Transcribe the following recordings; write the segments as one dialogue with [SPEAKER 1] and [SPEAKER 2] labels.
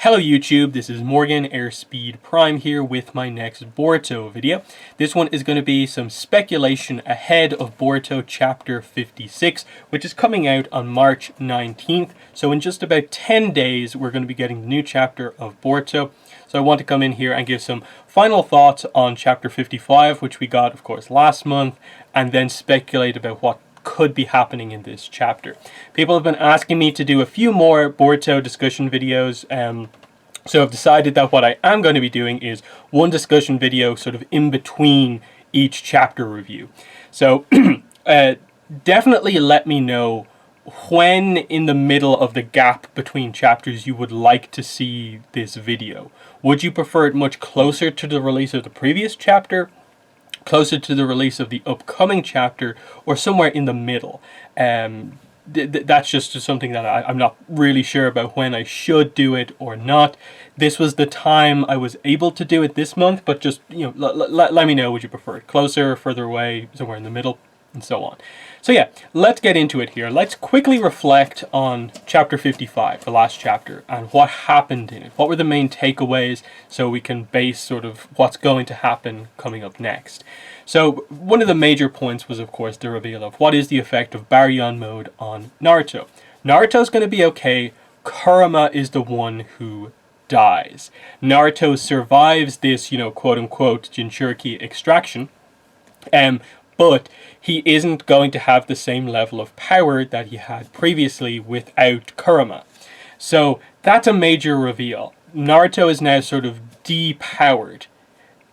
[SPEAKER 1] Hello YouTube, this is Morgan Airspeed Prime here with my next Boruto video. This one is going to be some speculation ahead of Boruto Chapter 56, which is coming out on March 19th. So in just about 10 days, we're going to be getting the new chapter of Boruto. So I want to come in here and give some final thoughts on Chapter 55, which we got, of course, last month, and then speculate about what could be happening in this chapter. People have been asking me to do a few more Boruto discussion videos, so I've decided that what I am going to be doing is one discussion video sort of in between each chapter review. So definitely let me know when in the middle of the gap between chapters you would like to see this video. Would you prefer it much closer to the release of the previous chapter, closer to the release of the upcoming chapter, or somewhere in the middle? That's just something that I'm not really sure about when I should do it or not. This was the time I was able to do it this month, but just, you know, let me know, would you prefer it closer, further away, somewhere in the middle, and so on. So yeah, let's get into it here. Let's quickly reflect on Chapter 55, the last chapter, and what happened in it. What were the main takeaways, so we can base sort of what's going to happen coming up next. So one of the major points was, of course, the reveal of what is the effect of Baryon mode on Naruto. Naruto's going to be okay. Kurama is the one who dies. Naruto survives this, you know, quote-unquote Jinchuriki extraction, but he isn't going to have the same level of power that he had previously without Kurama. So that's a major reveal. Naruto is now sort of depowered.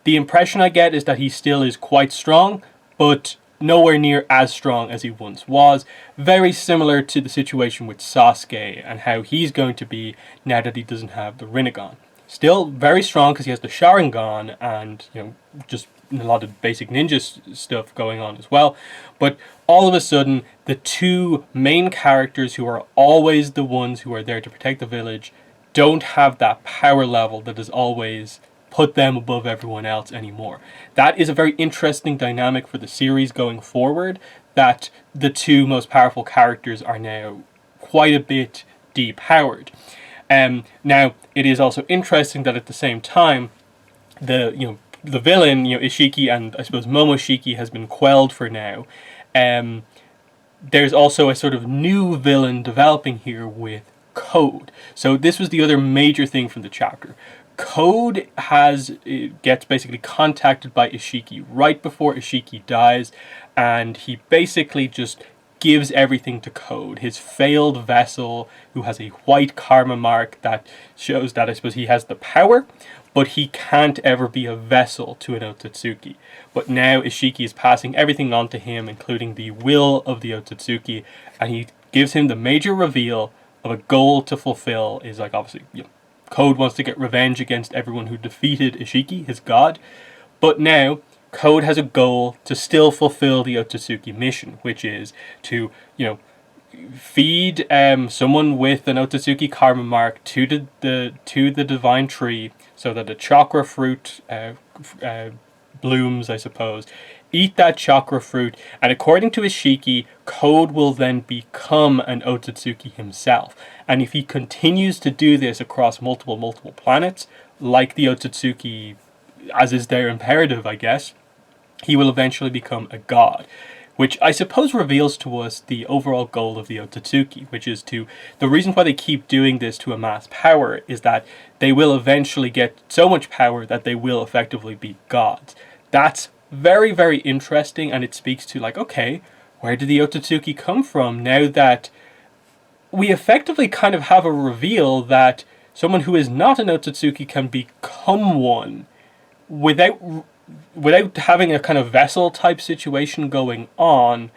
[SPEAKER 1] The impression I get is that he still is quite strong, but nowhere near as strong as he once was. Very similar to the situation with Sasuke and how he's going to be now that he doesn't have the Rinnegan. Still very strong because he has the Sharingan and, you know, just a lot of basic ninja stuff going on as well. But all of a sudden, the two main characters who are always the ones who are there to protect the village don't have that power level that has always put them above everyone else anymore. That is a very interesting dynamic for the series going forward, that the two most powerful characters are now quite a bit depowered. Now, it is also interesting that at the same time, the villain, Ishiki, and I suppose Momoshiki has been quelled for now. There's also a sort of new villain developing here with Code. So this was the other major thing from the chapter. Code gets basically contacted by Ishiki right before Ishiki dies, and he basically just gives everything to Code, his failed vessel, who has a white karma mark that shows that I suppose he has the power, but he can't ever be a vessel to an Otsutsuki. But now Ishiki is passing everything on to him, including the will of the Otsutsuki, and he gives him the major reveal of a goal to fulfill. Is like, obviously, Code wants to get revenge against everyone who defeated Ishiki, his god, but now Code has a goal to still fulfill the Otsutsuki mission, which is to, feed someone with an Otsutsuki karma mark to the divine tree, so that a chakra fruit blooms, I suppose. Eat that chakra fruit, and according to Ishiki, Code will then become an Otsutsuki himself. And if he continues to do this across multiple planets, like the Otsutsuki, as is their imperative, I guess, he will eventually become a god. Which I suppose reveals to us the overall goal of the Otsutsuki, which is the reason why they keep doing this to amass power is that they will eventually get so much power that they will effectively be gods. That's very, very interesting, and it speaks to, like, okay, where did the Otsutsuki come from now that we effectively kind of have a reveal that someone who is not an Otsutsuki can become one without having a kind of vessel type situation going on.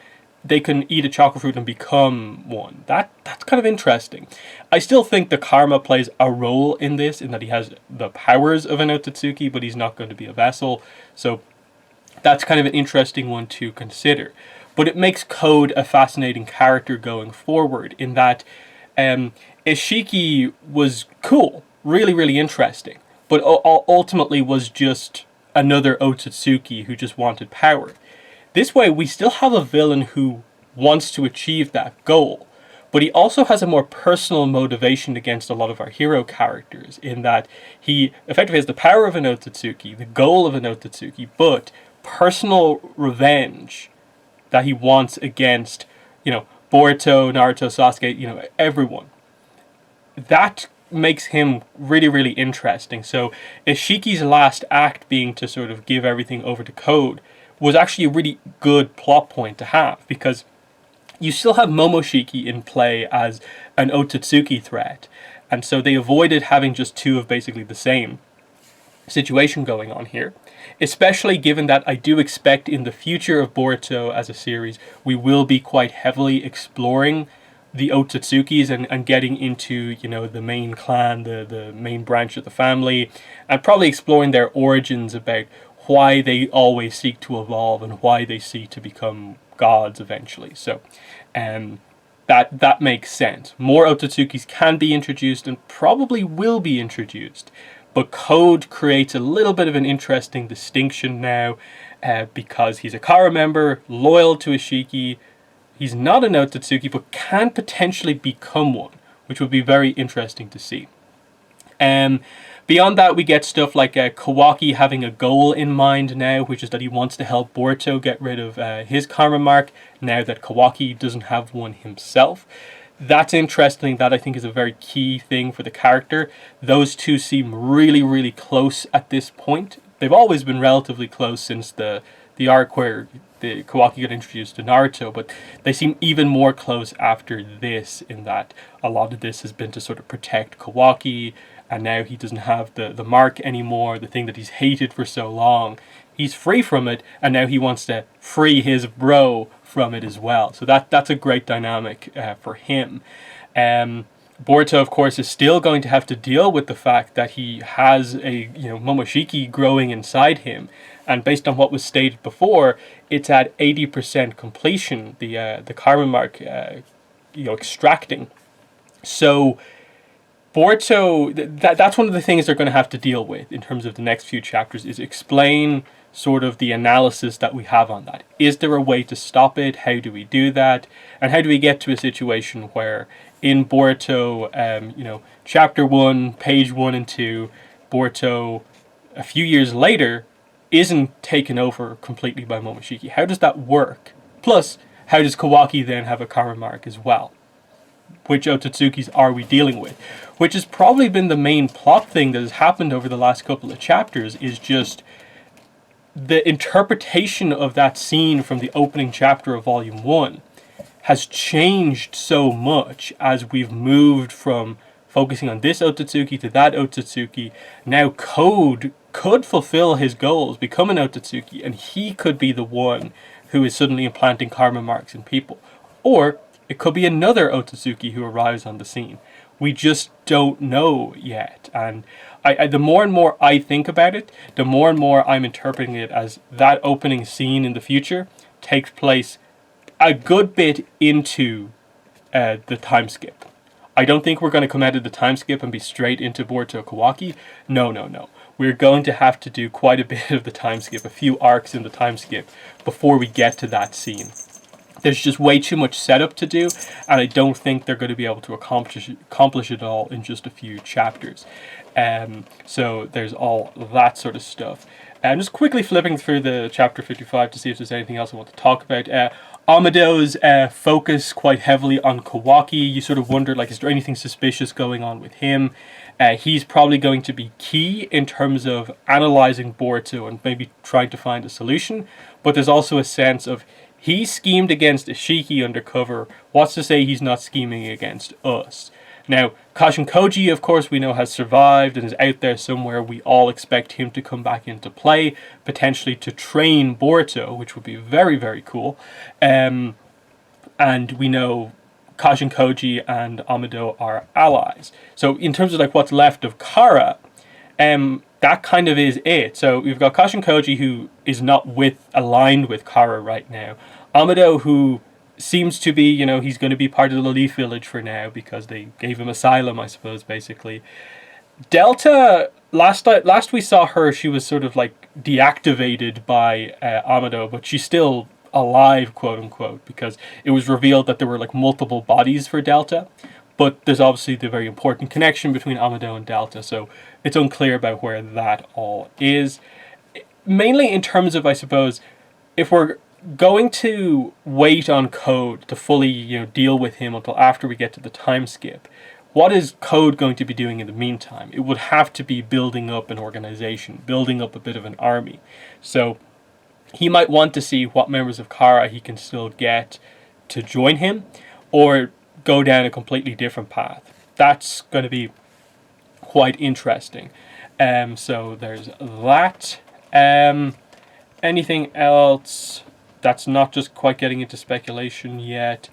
[SPEAKER 1] They can eat a chakra fruit and become one. That's kind of interesting. I still think the karma plays a role in this, in that he has the powers of an Otsutsuki, but he's not going to be a vessel. So that's kind of an interesting one to consider. But it makes Code a fascinating character going forward, in that Ishiki was cool, really, really interesting, but ultimately was just another Otsutsuki who just wanted power. This way, we still have a villain who wants to achieve that goal, but he also has a more personal motivation against a lot of our hero characters, in that he effectively has the power of an Otsutsuki, the goal of an Otsutsuki, but personal revenge that he wants against, Boruto, Naruto, Sasuke, everyone. That makes him really, really interesting. So Ishiki's last act being to sort of give everything over to Code was actually a really good plot point to have, because you still have Momoshiki in play as an Otsutsuki threat, and so they avoided having just two of basically the same situation going on here, especially given that I do expect in the future of Boruto as a series, we will be quite heavily exploring the Otsutsukis and getting into, the main clan, the main branch of the family, and probably exploring their origins, about why they always seek to evolve and why they seek to become gods eventually. So that makes sense. More Otsutsukis can be introduced and probably will be introduced, but Code creates a little bit of an interesting distinction now, because he's a Kara member, loyal to Ishiki. He's not an Otsutsuki, but can potentially become one, which would be very interesting to see. Beyond that, we get stuff like Kawaki having a goal in mind now, which is that he wants to help Boruto get rid of his karma mark, now that Kawaki doesn't have one himself. That's interesting. That, I think, is a very key thing for the character. Those two seem really, really close at this point. They've always been relatively close since the arc where the Kawaki got introduced to Naruto, but they seem even more close after this, in that a lot of this has been to sort of protect Kawaki, and now he doesn't have the mark anymore, the thing that he's hated for so long. He's free from it, and now he wants to free his bro from it as well. So that's a great dynamic for him. Boruto, of course, is still going to have to deal with the fact that he has a Momoshiki growing inside him, and based on what was stated before, it's at 80% completion, the karma mark extracting. So Boruto, that's one of the things they're going to have to deal with in terms of the next few chapters, is explain sort of the analysis that we have on that. Is there a way to stop it? How do we do that? And how do we get to a situation where in Boruto, chapter 1, page 1 and 2, Boruto, a few years later, isn't taken over completely by Momoshiki? How does that work? Plus, how does Kawaki then have a karma mark as well? Which Otsutsukis are we dealing with? Which has probably been the main plot thing that has happened over the last couple of chapters, is just the interpretation of that scene from the opening chapter of Volume 1 has changed so much as we've moved from focusing on this Otsutsuki to that Otsutsuki. Now Code could fulfill his goals, become an Otsutsuki, and he could be the one who is suddenly implanting karma marks in people. Or it could be another Otsutsuki who arrives on the scene. We just don't know yet. And the more and more I think about it, the more and more I'm interpreting it as that opening scene in the future takes place a good bit into the time skip. I don't think we're going to come out of the time skip and be straight into Boruto Kawaki. No. We're going to have to do quite a bit of the time skip, a few arcs in the time skip, before we get to that scene. There's just way too much setup to do, and I don't think they're going to be able to accomplish it all in just a few chapters. So there's all that sort of stuff. I'm just quickly flipping through the chapter 55 to see if there's anything else I want to talk about. Amado's focus quite heavily on Kawaki. You sort of wonder, is there anything suspicious going on with him? He's probably going to be key in terms of analyzing Boruto and maybe trying to find a solution. But there's also a sense of, he schemed against Ishiki undercover. What's to say he's not scheming against us? Now, Kashin Koji, of course, we know has survived and is out there somewhere. We all expect him to come back into play, potentially to train Boruto, which would be very, very cool. And we know Kashin Koji and Amado are allies. So in terms of what's left of Kara, that kind of is it. So we've got Kashin Koji, who is not aligned with Kara right now. Amado, who seems to be, he's going to be part of the Leaf Village for now because they gave him asylum, I suppose, basically. Delta, last we saw her, she was sort of deactivated by Amado, but she's still alive, quote unquote, because it was revealed that there were like multiple bodies for Delta, but there's obviously the very important connection between Amado and Delta, so it's unclear about where that all is. Mainly in terms of, I suppose, if we're going to wait on Code to fully, deal with him until after we get to the time skip, what is Code going to be doing in the meantime? It would have to be building up an organization, building up a bit of an army. So he might want to see what members of Kara he can still get to join him, or go down a completely different path. That's going to be quite interesting. So there's that. Anything else that's not just quite getting into speculation yet?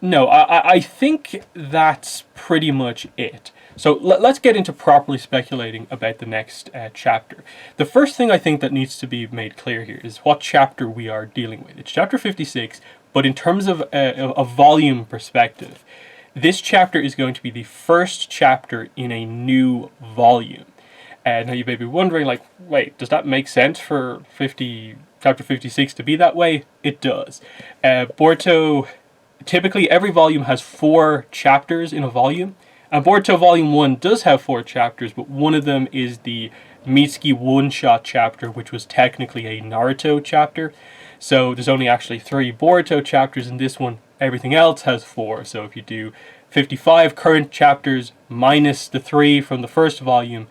[SPEAKER 1] No, I think that's pretty much it. So let's get into properly speculating about the next chapter. The first thing I think that needs to be made clear here is what chapter we are dealing with. It's chapter 56, but in terms of a volume perspective, this chapter is going to be the first chapter in a new volume. Now you may be wondering, like, wait, does that make sense for chapter 56 to be that way? It does. Boruto, typically every volume has 4 chapters in a volume. And Boruto Volume 1 does have 4 chapters, but one of them is the Mitsuki one-shot chapter, which was technically a Naruto chapter. So there's only actually 3 Boruto chapters in this one. Everything else has 4. So if you do 55 current chapters minus the 3 from the first volume,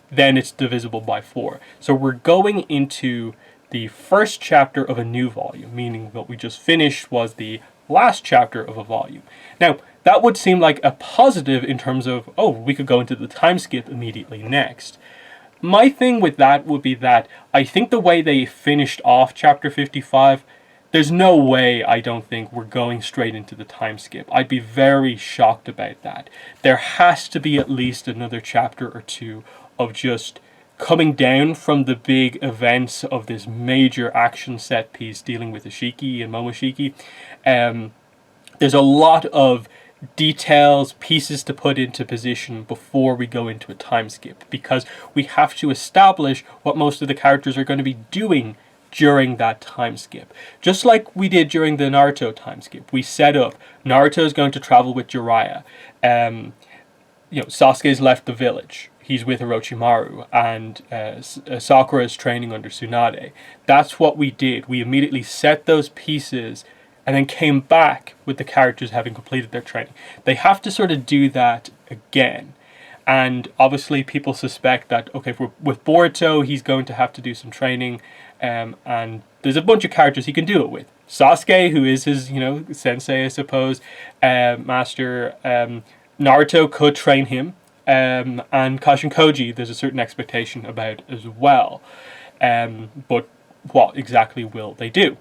[SPEAKER 1] then it's divisible by 4. So we're going into the first chapter of a new volume, meaning what we just finished was the last chapter of a volume. Now, that would seem like a positive in terms of, oh, we could go into the time skip immediately next. My thing with that would be that I think the way they finished off chapter 55, there's no way, I don't think, we're going straight into the time skip. I'd be very shocked about that. There has to be at least another chapter or 2 of just coming down from the big events of this major action set piece dealing with Ishiki and Momoshiki. There's a lot of details, pieces to put into position before we go into a time skip, because we have to establish what most of the characters are going to be doing during that time skip. Just like we did during the Naruto time skip. We set up Naruto is going to travel with Jiraiya. Sasuke's left the village. He's with Orochimaru, and Sakura is training under Tsunade. That's what we did. We immediately set those pieces and then came back with the characters having completed their training. They have to sort of do that again. And obviously people suspect that, okay, with Boruto, he's going to have to do some training, and there's a bunch of characters he can do it with. Sasuke, who is his, sensei, I suppose, master. Naruto could train him. And Kashin Koji, there's a certain expectation about as well. But what exactly will they do?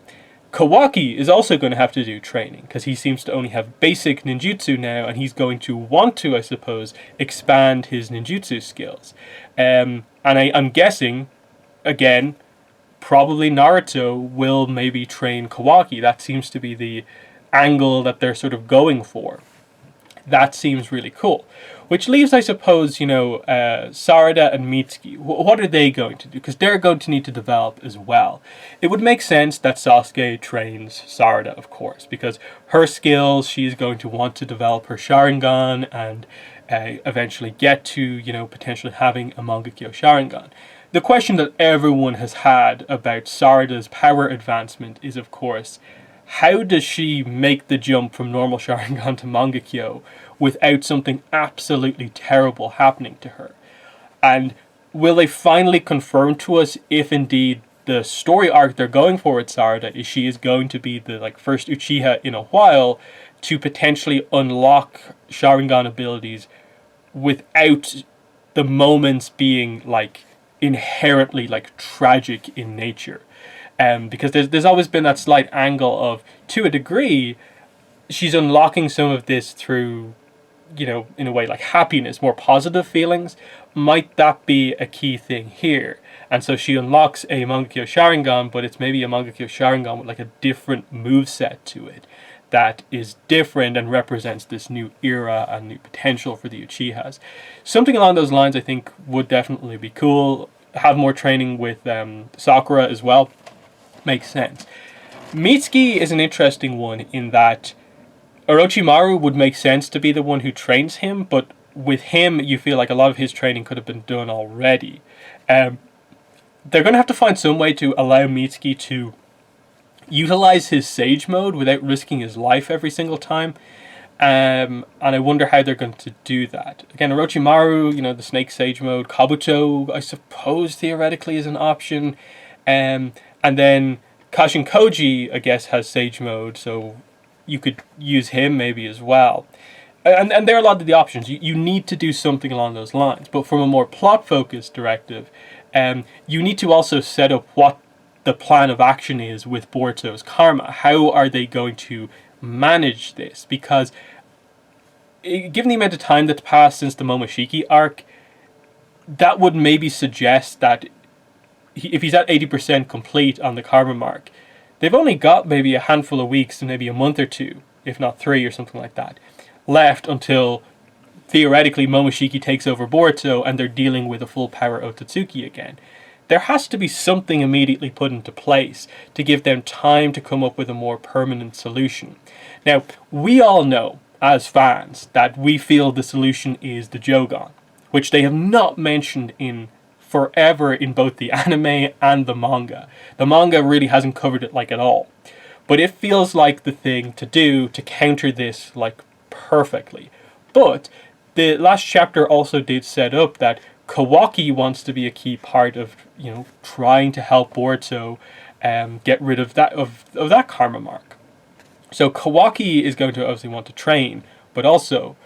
[SPEAKER 1] Kawaki is also going to have to do training, because he seems to only have basic ninjutsu now, and he's going to want to, I suppose, expand his ninjutsu skills. And I'm guessing, again, probably Naruto will maybe train Kawaki. That seems to be the angle that they're sort of going for. That seems really cool. Which leaves, I suppose, Sarada and Mitsuki. What are they going to do? Because they're going to need to develop as well. It would make sense that Sasuke trains Sarada, of course, because her skills, she's going to want to develop her Sharingan and eventually get to, potentially having a Mangekyo Sharingan. The question that everyone has had about Sarada's power advancement is, of course, how does she make the jump from normal Sharingan to Mangekyo without something absolutely terrible happening to her? And will they finally confirm to us if indeed the story arc they're going for with Sarada is she is going to be the first Uchiha in a while to potentially unlock Sharingan abilities without the moments being inherently tragic in nature? Because there's always been that slight angle of, to a degree, she's unlocking some of this through, in a way, happiness, more positive feelings. Might that be a key thing here? And so she unlocks a Mangekyo Sharingan, but it's maybe a Mangekyo Sharingan with a different moveset to it that is different and represents this new era and new potential for the Uchihas. Something along those lines I think would definitely be cool. Have more training with Sakura as well. Makes sense. Mitsuki is an interesting one in that Orochimaru would make sense to be the one who trains him, but with him, you feel like a lot of his training could have been done already. They're going to have to find some way to allow Mitsuki to utilize his Sage mode without risking his life every single time. And I wonder how they're going to do that. Again, Orochimaru, the Snake Sage mode. Kabuto, I suppose, theoretically is an option. And then Kashin Koji, I guess, has Sage mode, so you could use him maybe as well. And there are a lot of the options. You need to do something along those lines. But from a more plot-focused directive, you need to also set up what the plan of action is with Boruto's karma. How are they going to manage this? Because given the amount of time that's passed since the Momoshiki arc, that would maybe suggest that if he's at 80% complete on the karma mark, they've only got maybe a handful of weeks, maybe a month or two, if not 3 or something like that, left until theoretically Momoshiki takes over Boruto and they're dealing with a full power Otsutsuki again. There has to be something immediately put into place to give them time to come up with a more permanent solution. Now, we all know, as fans, that we feel the solution is the Jogan, which they have not mentioned in forever in both the anime and the manga. The manga really hasn't covered it like at all. But it feels like the thing to do to counter this like perfectly. But the last chapter also did set up that Kawaki wants to be a key part of, trying to help Boruto get rid of that karma mark. So Kawaki is going to obviously want to train, but also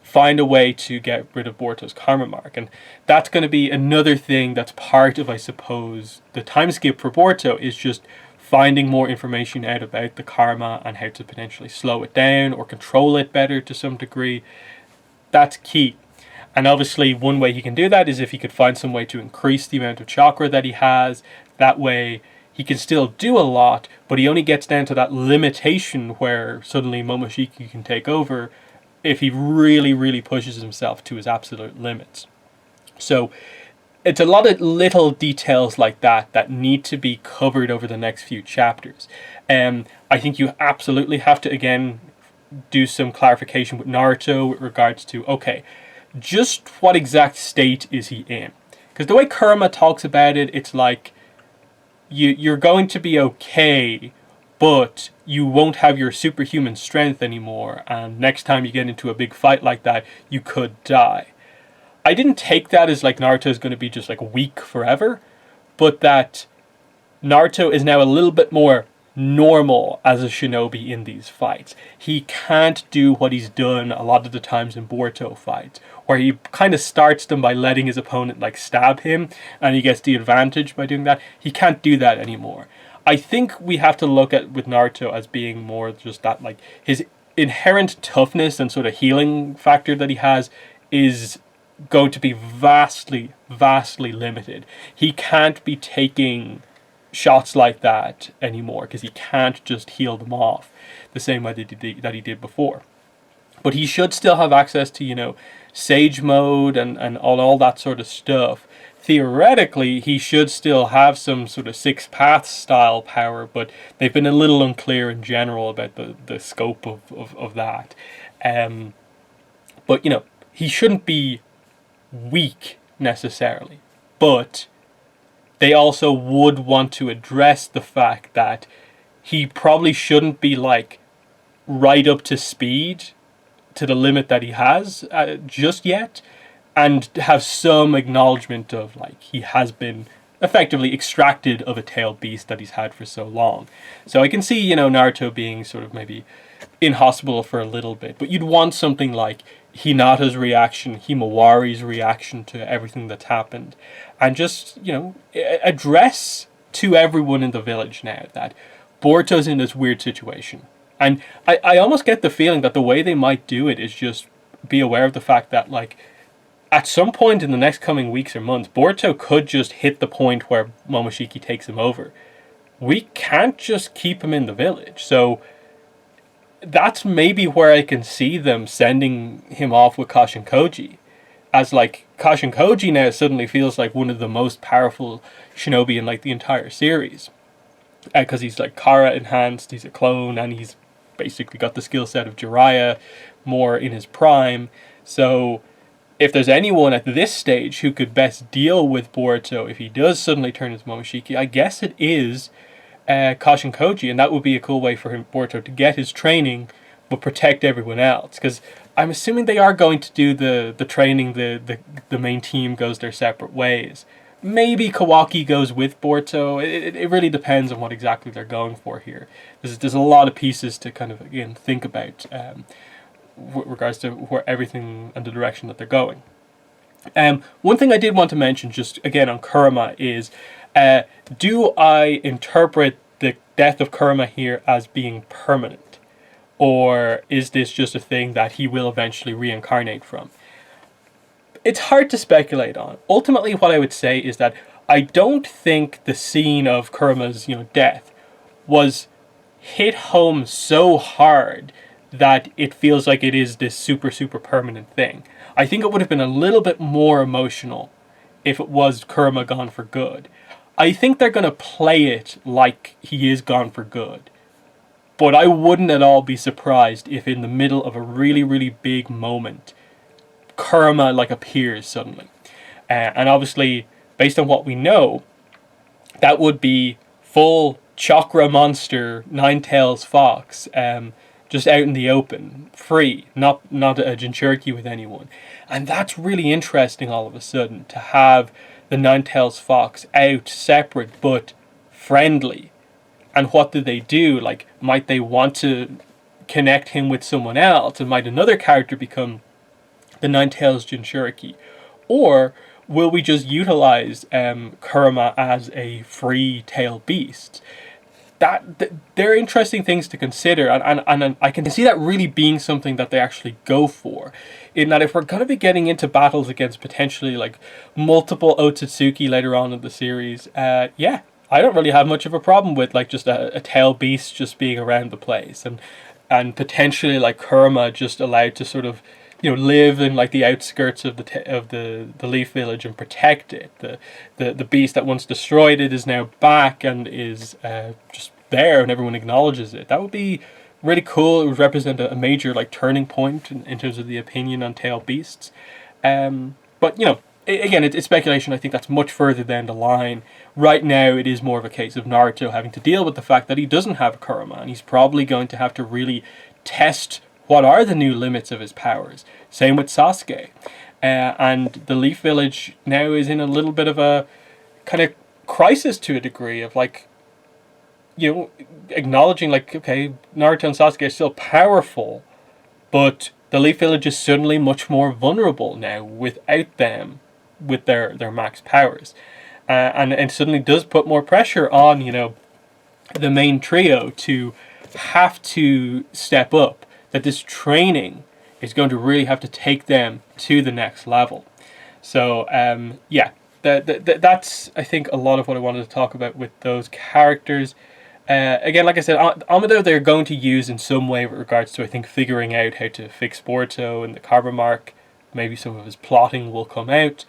[SPEAKER 1] find a way to get rid of Boruto's karma mark. And that's going to be another thing that's part of, I suppose, the time skip for Boruto is just finding more information out about the karma and how to potentially slow it down or control it better to some degree. That's key. And obviously one way he can do that is if he could find some way to increase the amount of chakra that he has. That way he can still do a lot, but he only gets down to that limitation where suddenly Momoshiki can take over if he really, really pushes himself to his absolute limits. So it's a lot of little details like that need to be covered over the next few chapters. I think you absolutely have to, again, do some clarification with Naruto with regards to, okay, just what exact state is he in? Because the way Kurama talks about it, it's like you're going to be okay, but you won't have your superhuman strength anymore, and next time you get into a big fight like that, you could die. I didn't take that as like Naruto is going to be just like weak forever, but that Naruto is now a little bit more normal as a shinobi in these fights. He can't do what he's done a lot of the times in Boruto fights, where he kind of starts them by letting his opponent like stab him and he gets the advantage by doing that. He can't do that anymore. I think we have to look at with Naruto as being more just that like his inherent toughness and sort of healing factor that he has is going to be vastly, vastly limited. He can't be taking shots like that anymore because he can't just heal them off the same way that he did before. But he should still have access to, Sage mode and all that sort of stuff. Theoretically, he should still have some sort of Six Paths style power, but they've been a little unclear in general about the scope of that. But, he shouldn't be weak necessarily. But they also would want to address the fact that he probably shouldn't be like right up to speed to the limit that he has just yet, and have some acknowledgement of like he has been effectively extracted of a tailed beast that he's had for so long. So I can see, Naruto being sort of maybe in hospital for a little bit, but you'd want something like Hinata's reaction, Himawari's reaction to everything that's happened, and just, address to everyone in the village now that Boruto's in this weird situation. And I almost get the feeling that the way they might do it is just be aware of the fact that, like, at some point in the next coming weeks or months, Boruto could just hit the point where Momoshiki takes him over. We can't just keep him in the village. So that's maybe where I can see them sending him off with Kashin Koji. As, like, Kashin Koji now suddenly feels like one of the most powerful shinobi in, like, the entire series. because he's like Kara enhanced, he's a clone, and he's basically got the skill set of Jiraiya more in his prime. So if there's anyone at this stage who could best deal with Boruto if he does suddenly turn his Momoshiki, I guess it is Kashin Koji, and that would be a cool way for him, Boruto, to get his training but protect everyone else. Because I'm assuming they are going to do the training, the main team goes their separate ways. Maybe Kawaki goes with Boruto. It really depends on what exactly they're going for here. There's a lot of pieces to kind of, again, think about with regards to where everything and the direction that they're going. One thing I did want to mention, just again on Kurama, is do I interpret the death of Kurama here as being permanent? Or is this just a thing that he will eventually reincarnate from? It's hard to speculate on. Ultimately, what I would say is that I don't think the scene of Kurama's death was hit home so hard that it feels like it is this super, super permanent thing. I think it would have been a little bit more emotional if it was Kurama gone for good. I think they're going to play it like he is gone for good. But I wouldn't at all be surprised if in the middle of a really, really big moment, Kurama appears suddenly. And obviously, based on what we know, that would be full chakra monster, nine-tails fox, just out in the open, free, not a Jinchuriki with anyone. And that's really interesting all of a sudden, to have the nine-tails fox out separate but friendly. And what do they do? Might they want to connect him with someone else? And might another character become the nine-tails Jinchuriki? Or will we just utilize Kurama as a free tail beast? They're interesting things to consider, and I can see that really being something that they actually go for. In that, if we're going to be getting into battles against potentially multiple Otsutsuki later on in the series, I don't really have much of a problem with just a tail beast just being around the place, and potentially Kurama just allowed to sort of live in the outskirts of the Leaf Village and protect it. The beast that once destroyed it is now back and is just there, and everyone acknowledges it. That would be really cool. It would represent a major turning point in terms of the opinion on tail beasts. But again, it's speculation. I think that's much further down the line. Right now, it is more of a case of Naruto having to deal with the fact that he doesn't have a Kurama, and he's probably going to have to really test what are the new limits of his powers. Same with Sasuke. And the Leaf Village now is in a little bit of a kind of crisis to a degree of acknowledging okay, Naruto and Sasuke are still powerful, but the Leaf Village is suddenly much more vulnerable now without them, with their max powers. And suddenly does put more pressure on, the main trio to have to step up. That this training is going to really have to take them to the next level. So, that's, I think, a lot of what I wanted to talk about with those characters. Again, like I said, Amado they're going to use in some way with regards to, I think, figuring out how to fix Boruto and the Carbon Mark. Maybe some of his plotting will come out.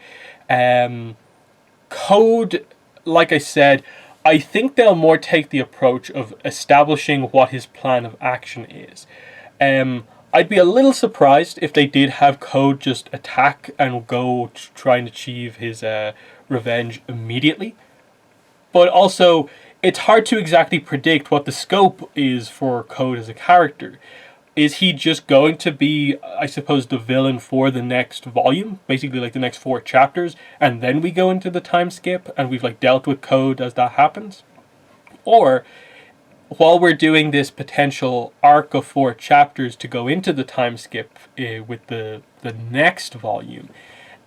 [SPEAKER 1] Code, like I said, I think they'll more take the approach of establishing what his plan of action is. I'd be a little surprised if they did have Code just attack and go try and achieve his revenge immediately. But also, it's hard to exactly predict what the scope is for Code as a character. Is he just going to be, I suppose, the villain for the next volume? Basically, the next 4 chapters, and then we go into the time skip, and we've dealt with Code as that happens? Or, while we're doing this potential arc of 4 chapters to go into the time skip with the next volume,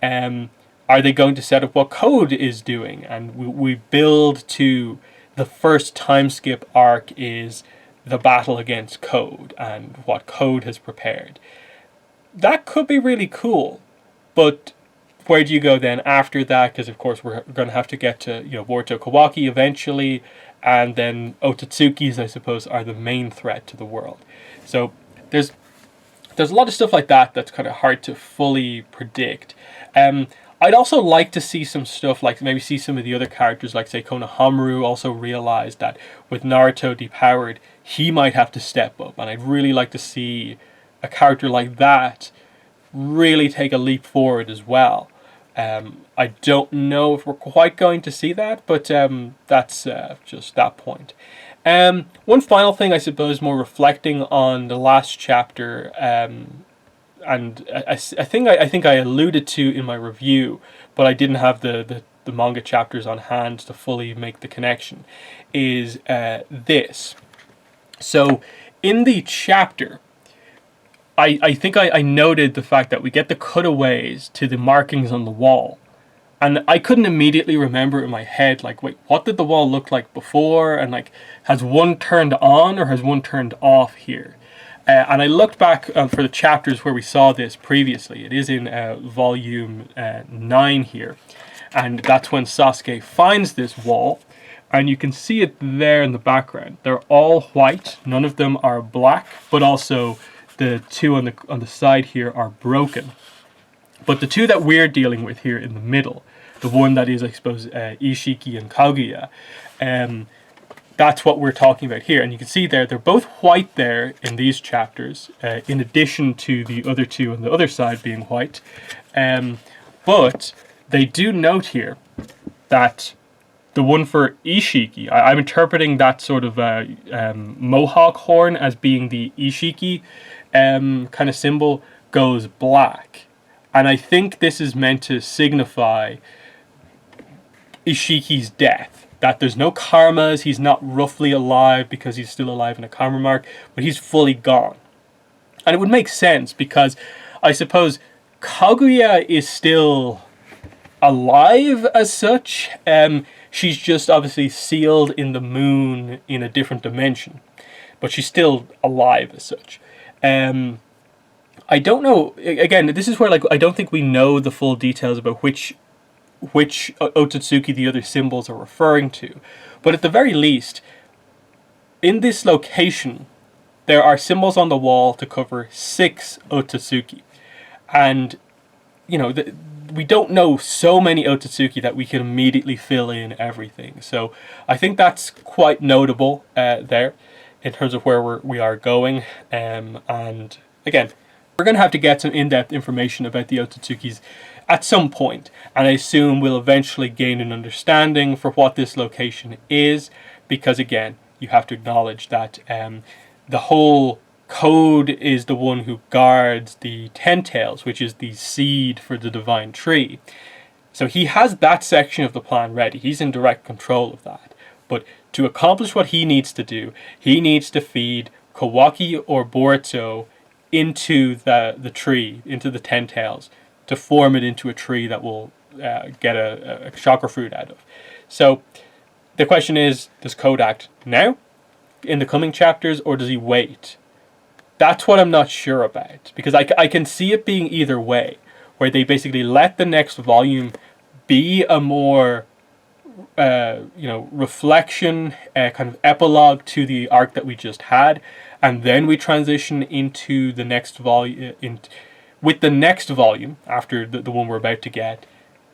[SPEAKER 1] are they going to set up what Code is doing? And we build to the first time skip arc is the battle against Code and what Code has prepared. That could be really cool, but where do you go then after that? Because of course we're going to have to get to Boruto Kawaki eventually, and then Otsutsukis, I suppose, are the main threat to the world. So there's a lot of stuff like that that's kind of hard to fully predict. I'd also like to see some stuff, like maybe see some of the other characters, like say Konohamaru also realized that with Naruto depowered, he might have to step up. And I'd really like to see a character like that really take a leap forward as well. I don't know if we're quite going to see that, but that's just that point. One final thing, I suppose, more reflecting on the last chapter, and I think I alluded to in my review, but I didn't have the manga chapters on hand to fully make the connection, is this. So in the chapter, I think I noted the fact that we get the cutaways to the markings on the wall. And I couldn't immediately remember in my head, like, wait, what did the wall look like before? And, like, has one turned on or has one turned off here? And I looked back for the chapters where we saw this previously. It is in volume 9 here. And that's when Sasuke finds this wall. And you can see it there in the background. They're all white. None of them are black. But also the two on the side here are broken. But the two that we're dealing with here in the middle, the one that is, I suppose, Ishiki and Kaguya, that's what we're talking about here. And you can see there, they're both white there in these chapters, in addition to the other two on the other side being white. But they do note here that the one for Ishiki, I'm interpreting that sort of mohawk horn as being the Ishiki kind of symbol, goes black. And I think this is meant to signify Ishiki's death. That there's no karmas, he's not roughly alive because he's still alive in a karma mark, but he's fully gone. And it would make sense because I suppose Kaguya is still alive as such. She's just obviously sealed in the moon in a different dimension. But she's still alive as such. I don't know, again, this is where, like, I don't think we know the full details about which Otsutsuki the other symbols are referring to. But at the very least, in this location, there are symbols on the wall to cover 6 Otsutsuki. And, you know, we don't know so many Otsutsuki that we can immediately fill in everything. So I think that's quite notable there in terms of where we are going. And again, we're going to have to get some in-depth information about the Otsutsukis at some point, and I assume we'll eventually gain an understanding for what this location is, because again, you have to acknowledge that the whole Code is the one who guards the Ten Tails, which is the seed for the Divine Tree. So he has that section of the plan ready. He's in direct control of that. But to accomplish what he needs to do, he needs to feed Kawaki or Boruto into the tree, into the Ten Tails, to form it into a tree that will get a chakra fruit out of. So the question is, does Code act now, in the coming chapters, or does he wait? That's what I'm not sure about, because I can see it being either way, where they basically let the next volume be a more reflection, kind of epilogue to the arc that we just had, and then we transition into the next volume. With the next volume, after the one we're about to get,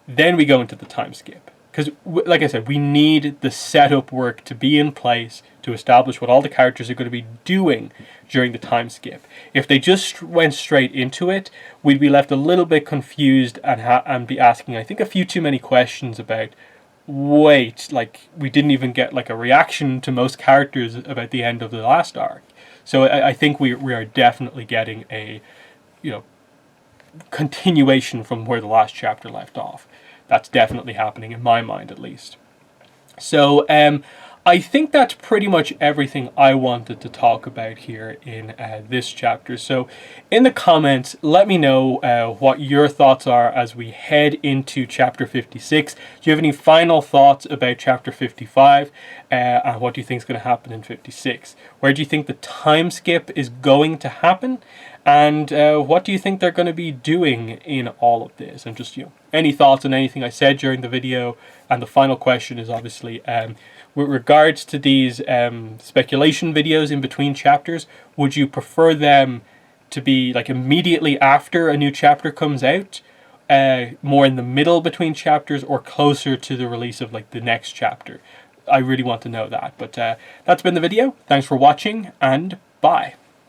[SPEAKER 1] then we go into the time skip. Because, like I said, we need the setup work to be in place to establish what all the characters are going to be doing during the time skip. If they just went straight into it, we'd be left a little bit confused and be asking, I think, a few too many questions about, wait, like, we didn't even get like a reaction to most characters about the end of the last arc. So I think we are definitely getting a, continuation from where the last chapter left off. That's definitely happening in my mind, at least. So I think that's pretty much everything I wanted to talk about here in this chapter. So in the comments, let me know what your thoughts are as we head into chapter 56. Do you have any final thoughts about chapter 55? And what do you think is going to happen in 56? Where do you think the time skip is going to happen? And what do you think they're going to be doing in all of this? And just, any thoughts on anything I said during the video. And the final question is obviously, with regards to these speculation videos in between chapters, would you prefer them to be like immediately after a new chapter comes out? more in the middle between chapters or closer to the release of like the next chapter? I really want to know that. But that's been the video. Thanks for watching, and bye.